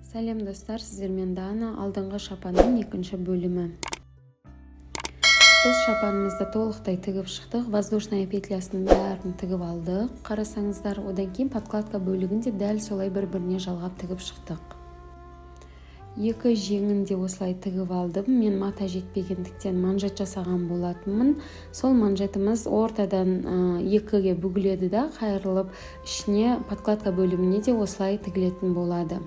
Сәлем достар, сіздермен Дана, алдыңғы шапанның екінші бөлімі. Біз шапанымызды толықтай тігіп шықтық, воздушная петлясының бәрін тігіп алдық. Қарасаңыздар, одан кейін подкладка бөлігінде дәл солай бір-біріне жалғап тігіп шықтық. Екі жеңін де осылай тігіп алдым. Мен мата жетпегендіктен манжет жасаған болатынмын. Сол манжетіміз ортадан екіге бүгіледі да қайырылып, ішіне подкладка бөліміне де осылай тігілетін болады.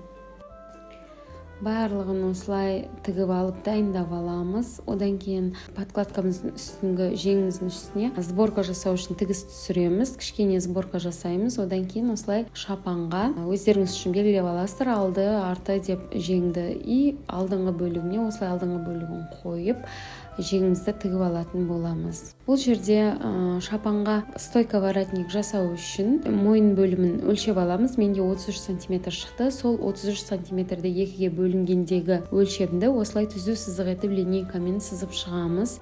Барлығын осылай тігіп алып дайындап аламыз. Одан кейін подкладкамыздың үстіңгі жеңіміздің үстіне сборка жасау үшін тігіс түсіреміз. Кішкене сборка жасаймыз. Одан кейін осылай шапанға өздеріңіз үшін белгілеп аласыздар, алды, арты деп жеңді. И алдыңғы бөлігіне осылай алдыңғы бөлігін қойып жеңімізді тігіп алатын боламыз. Бұл жерде шапанға стойка воротник жасау үшін мойын бөлімін өлшеп аламыз. Менде 33 см шықты. Сол 33 см-ді екіге бөлінгендегі өлшемді осылай түзу сызық етіп линейкамен сызып шығамыз.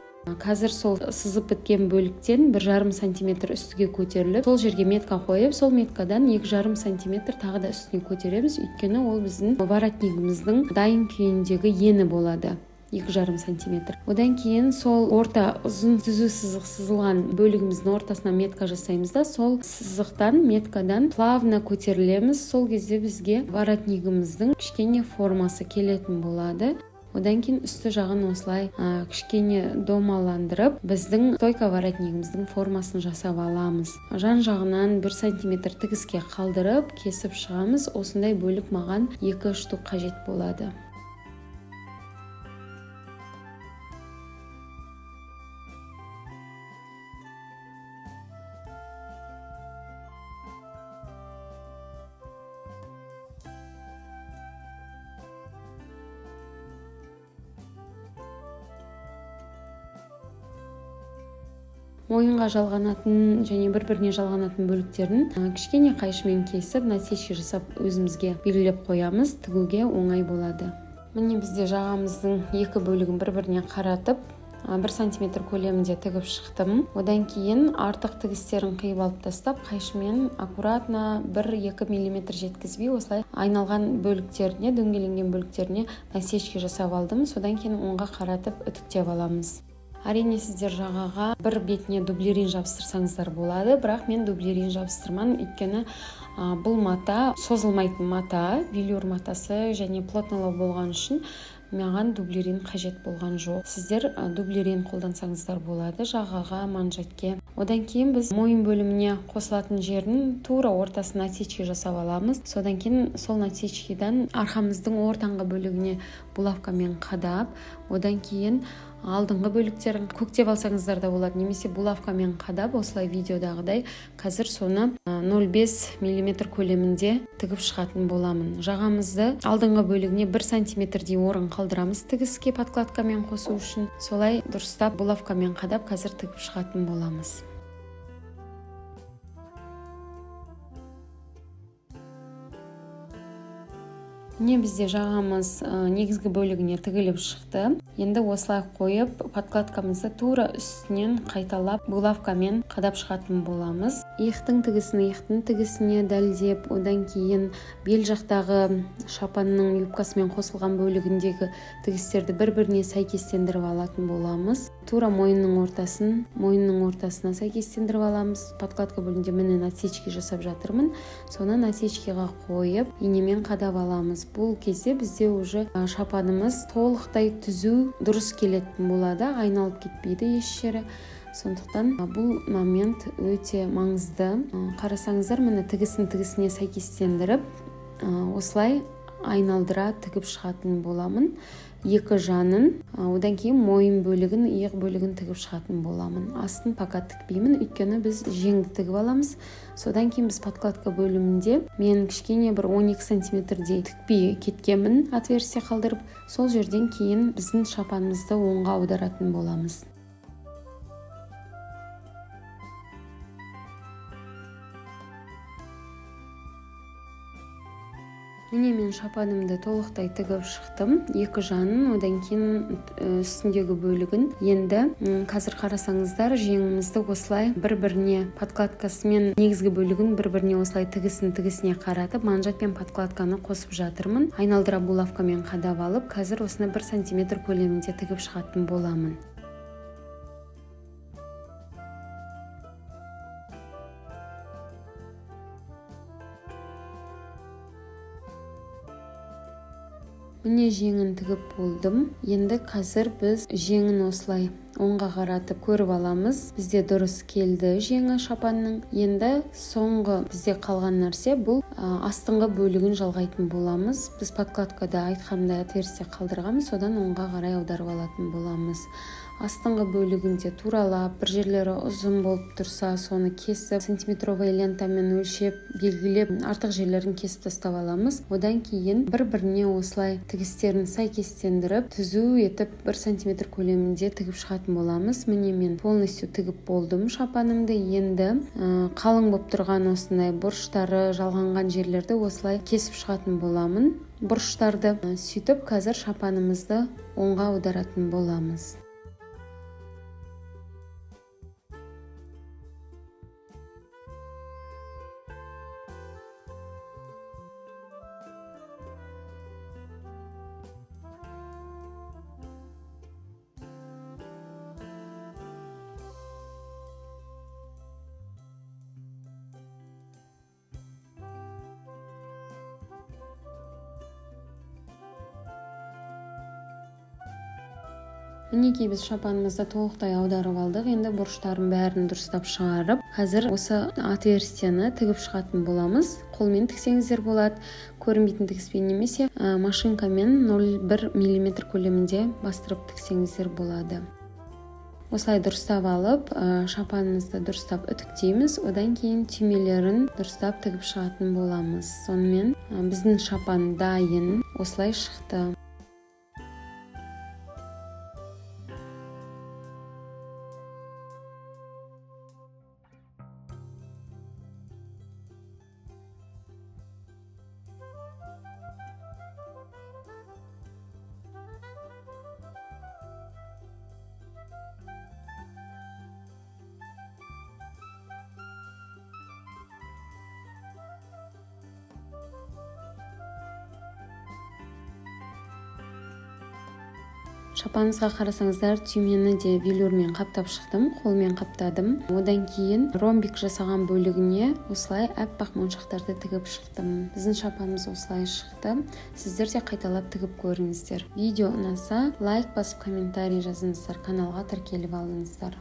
Қазір сол сызып біткен бөліктен 1,5 см үстіге көтеріліп, сол жерге метка қойып, сол меткадан 2,5 см тағы да үстіне көтереміз. Өйткені ол біздің воротнигіміздің дайын күйіндегі ені болады. 2,5 см. Одан кейін сол орта ұзын түзу сызық сызылған бөлігіміздің ортасына метка жасаймыз да, сол сызықтан, меткадан плавно көтерілеміз. Сол кезде бізге воротнигіміздің кішкене формасы келетін болады. Одан кейін үсті жағын осылай кішкене домаландырып, біздің стойка воротнигіміздің формасын жасап аламыз. Жан жағынан 1 см тігіске қалдырып, кесіп шығамыз. Осындай бөлік маған 2 штук қажет болады. Мойынға жалғанатын және бір-біріне жалғанатын бөліктерін кішкене қайшымен кесіп, насечка жасап өзімізге белгілеп қоямыз. Тігуге оңай болады. Міне бізде жағамыздың екі бөлігін бір-біріне қаратып, 1 см көлемінде тігіп шықтым. Одан кейін артық тігістерін қиып алып тастап, қайшымен аккуратно 1-2 мм жеткізбей, осылай айналған бөліктеріне, дөңгеленген бөліктеріне насечка жасап алдым. Содан кейін оңға қаратып үтіктеп аламыз. Әрине сіздер жағаға бір бетіне дублерин жабыстырсаңыздар болады, бірақ мен дублерин жабыстырман, өйткені бұл мата созылмайтын мата, велюр матасы және плотнылау болған үшін маған дублерин қажет болған жоқ. Сіздер дублерин қолдансаңыздар болады жағаға, манжетке. Одан кейін біз мойын бөліміне қосылатын жердің тура ортасына насечка жасап аламыз. Содан кейін сол насечкадан арқамыздың ортаңғы бөлігіне булавкамен қадап, одан кейін алдыңғы бөліктерін көктеп алсаңыздар да болады, немесе булавкамен қадап, осылай видеодағыдай қазір соны 0,5 мм көлемінде тігіп шығатын боламын. Жағамызды алдыңғы бөлігіне 1 см-дей орын қалдырамыз тігіске подкладкамен қосу үшін. Солай дұрыстап булавкамен қадап қазір тігіп шығатын боламыз. Міне бізде жағамыз негізгі бөлігіне тігіліп шықты. Енді осылай қойып, подкладкамызды тура үстінен қайталап булавкамен қадап шығатын боламыз. Иықтың тігісіне дәлдеп, одан кейін бел жақтағы шапанның юбкасымен қосылған бөлігіндегі тігістерді бір-біріне сәйкестендіріп алатын боламыз. Тура мойынның ортасына сәйкестендіріп аламыз. Подкладка бөлігінде міне насечка жасап жатырмын. Соны насечкаға қойып, инемен қадап аламыз. Бұл кезде бізде уже шапанымыз толықтай түзу, дұрыс келетін болады, айналып кетпейді еш жері. Сондықтан бұл момент өте маңызды. Қарасаңыздар, міне тігісіне сәйкестендіріп, осылай айналдыра тігіп шығатын боламын. Екі жанын, одан кейін мойын бөлігін, иық бөлігін тігіп шығатын боламын. Астын пока тікпеймін, өйткені біз жеңді тігіп аламыз. Содан кейін біз подкладка бөлімінде мен кішкене бір 12 см-дей тікпей кеткенмін, отверстие қалдырып, сол жерден кейін біздің шапанымызды оңға аударатын боламыз. Міне мен шапанымды толықтай тігіп шықтым. Екі жанын, одан кейін үстіндегі бөлігін. Енді қазір қарасаңыздар, жеңімізді осылай бір-біріне подкладкасымен негізгі бөлігін бір-біріне осылай тігісіне қаратып, манжет пен подкладканы қосып жатырмын. Айналдыра булавкамен қадап алып, қазір осыны 1 см көлемінде тігіп шығатын боламын. Міне жеңін тігіп болдым. Енді қазір біз жеңін осылай оңға қаратып көріп аламыз. Бізде дұрыс келді жеңі шапанның. Енді соңғы бізде қалған нәрсе бұл астыңғы бөлігін жалғайтын боламыз. Біз подкладкада айтқандай отверстие қалдырғанбыз, содан оңға қарай аударып алатын боламыз. Астыңғы бөлігінде туралап, бір жерлері ұзын болып тұрса, соны кесіп, сантиметровый лентамен өлшеп, белгілеп, артық жерлерін кесіп тастап аламыз. Одан кейін бір-біріне осылай тігістерін сәйкестендіріп, түзу етіп 1 см көлемінде тігіп шығатын боламыз. Міне мен полностью тігіп болдым шапанымды. Енді қалың болып тұрған осындай бұрыштары, жалғанған жерлерді осылай кесіп шығатын боламын. Бұрыштарды сөйтіп қазір шапанымызды оңға аударатын боламыз. Мінекей біз шапанымызды толықтай аударып алдық. Енді бұрыштарын бәрін дұрыстап шығарып, қазір осы отверстияны тігіп шығатын боламыз. Қолмен тіксеңіздер болады, көрінбейтін тігіспен немесе машинкамен 0,1 мм көлемінде бастырып тіксеңіздер болады. Осылай дұрыстап алып, шапанымызды дұрыстап үтіктейміз, одан кейін түймелерін дұрыстап тігіп шығатын боламыз. Сонымен біздің шапан дайын, осылай шықты. Шапаныңызға қарасаңыздар, түймені де велюрмен қаптап шықтым, қолмен қаптадым. Одан кейін ромбик жасаған бөлігіне осылай аппақ моншақтарды тігіп шықтым. Біздің шапанымыз осылай шықты. Сіздер де қайталап тігіп көріңіздер. Видео ұнаса, лайк басып комментарий жазыңыздар, каналға тіркеліп алыңыздар.